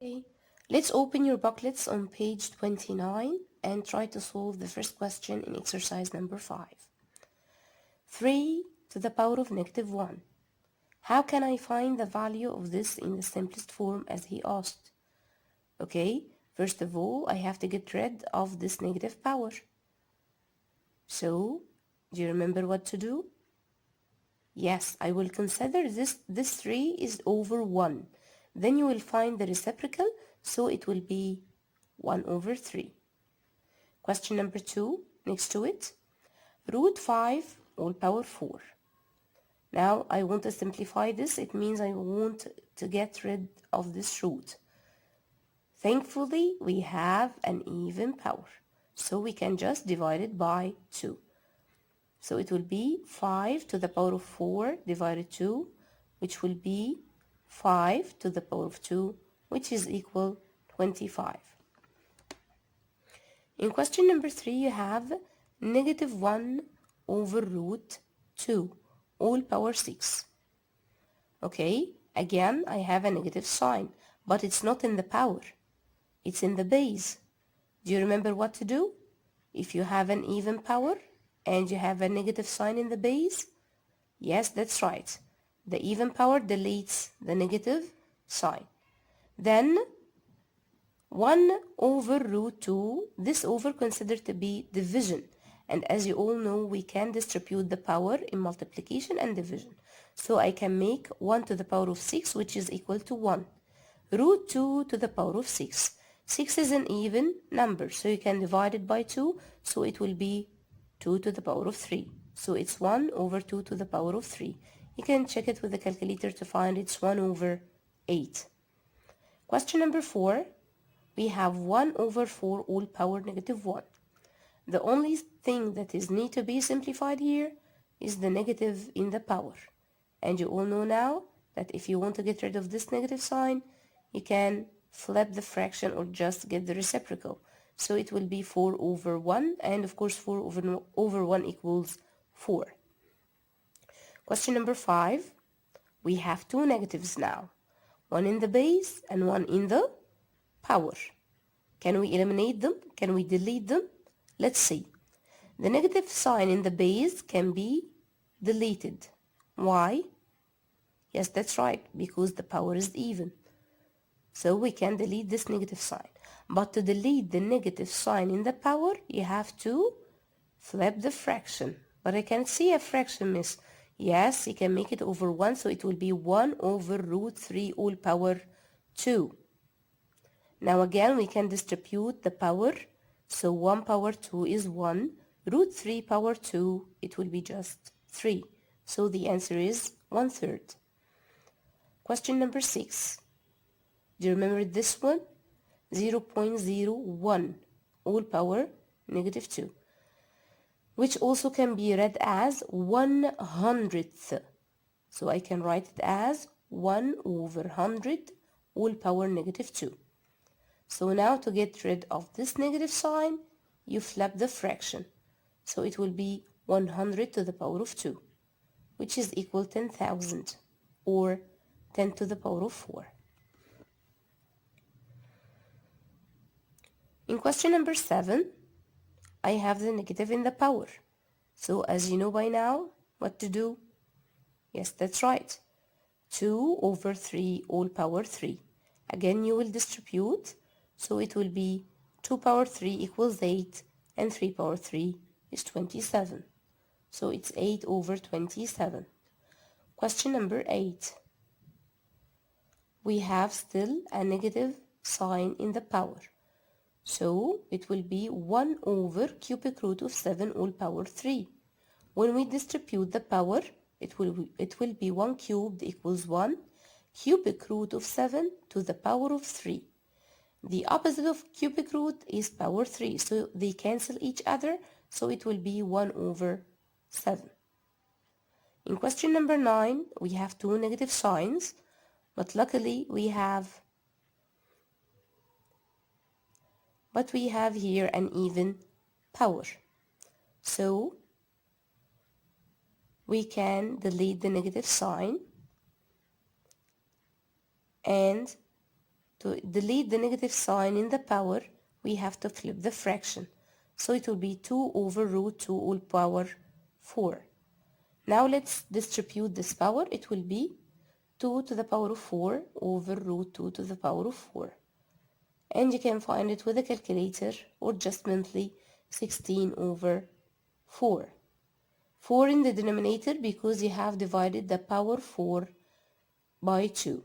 Okay, let's open your booklets on page 29 and try to solve the first question in exercise number 5. 3 to the power of negative 1. How can I find the value of this in the simplest form as he asked? Okay, first of all, I have to get rid of this negative power. So, do you remember what to do? Yes, I will consider this 3 is over 1. Then you will find the reciprocal, so it will be 1 over 3. Question number 2, next to it, root 5 all power 4. Now I want to simplify this. It means I want to get rid of this root. Thankfully, we have an even power, so we can just divide it by 2. So it will be 5 to the power of 4 divided 2, which will be 5 to the power of 2, which is equal 25. In question number 3, you have negative 1 over root 2, all power 6. Okay, again, I have a negative sign, but it's not in the power. It's in the base. Do you remember what to do? If you have an even power and you have a negative sign in the base, yes, that's right. The even power deletes the negative sign. Then 1 over root 2, this over considered to be division. And as you all know, we can distribute the power in multiplication and division. So I can make 1 to the power of 6, which is equal to 1. Root 2 to the power of 6. 6 is an even number, so you can divide it by 2, so it will be 2 to the power of 3. So it's 1 over 2 to the power of 3. You can check it with the calculator to find it's 1 over 8. Question number 4. We have 1 over 4 all power negative 1. The only thing that is need to be simplified here is the negative in the power. And you all know now that if you want to get rid of this negative sign, you can flip the fraction or just get the reciprocal. So it will be 4 over 1, and of course 4 over 1 equals 4. Question number 5. We have two negatives now, one in the base and one in the power. Can we eliminate them? Can we delete them? Let's see. The negative sign in the base can be deleted. Why? Yes, that's right, because the power is even. So we can delete this negative sign. But to delete the negative sign in the power, you have to flip the fraction. But I can see a fraction, miss. Yes, you can make it over 1, so it will be 1 over root 3 all power 2. Now again, we can distribute the power. So 1 power 2 is 1. Root 3 power 2, it will be just 3. So the answer is 1/3. Question number 6. Do you remember this one? 0.01 all power negative 2, which also can be read as 1/100th. So I can write it as 1 over 100 all power negative 2. So now to get rid of this negative sign, you flip the fraction. So it will be 100 to the power of 2, which is equal 10,000, or 10 to the power of 4. In question number 7, I have the negative in the power. So as you know by now, what to do? Yes, that's right. 2 over 3 all power 3. Again, you will distribute, so it will be 2 power 3 equals 8, and 3 power 3 is 27. So it's 8 over 27. Question number 8. We have still a negative sign in the power. So it will be 1 over cubic root of 7 all power 3. When we distribute the power, it will be 1 cubed equals 1 cubic root of 7 to the power of 3. The opposite of cubic root is power 3, so they cancel each other, so it will be 1 over 7. In question number 9, we have two negative signs, but luckily we have here an even power. So we can delete the negative sign, and To delete the negative sign in the power, we have to flip the fraction. So it will be 2 over root 2 all power 4. Now let's distribute this power. It will be 2 to the power of 4 over root 2 to the power of 4. And you can find it with a calculator or just mentally 16 over 4. 4 in the denominator because you have divided the power 4 by 2.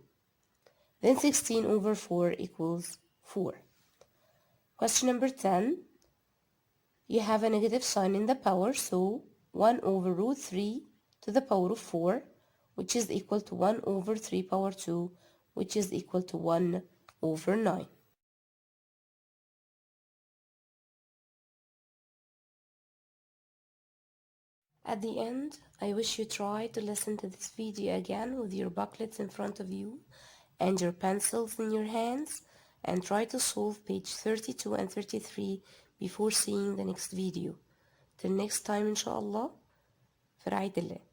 Then 16 over 4 equals 4. Question number 10. You have a negative sign in the power, so 1 over root 3 to the power of 4, which is equal to 1 over 3 power 2, which is equal to 1 over 9. At the end, I wish you try to listen to this video again with your booklets in front of you and your pencils in your hands, and try to solve page 32 and 33 before seeing the next video. Till next time, inshallah, في رعاية الله.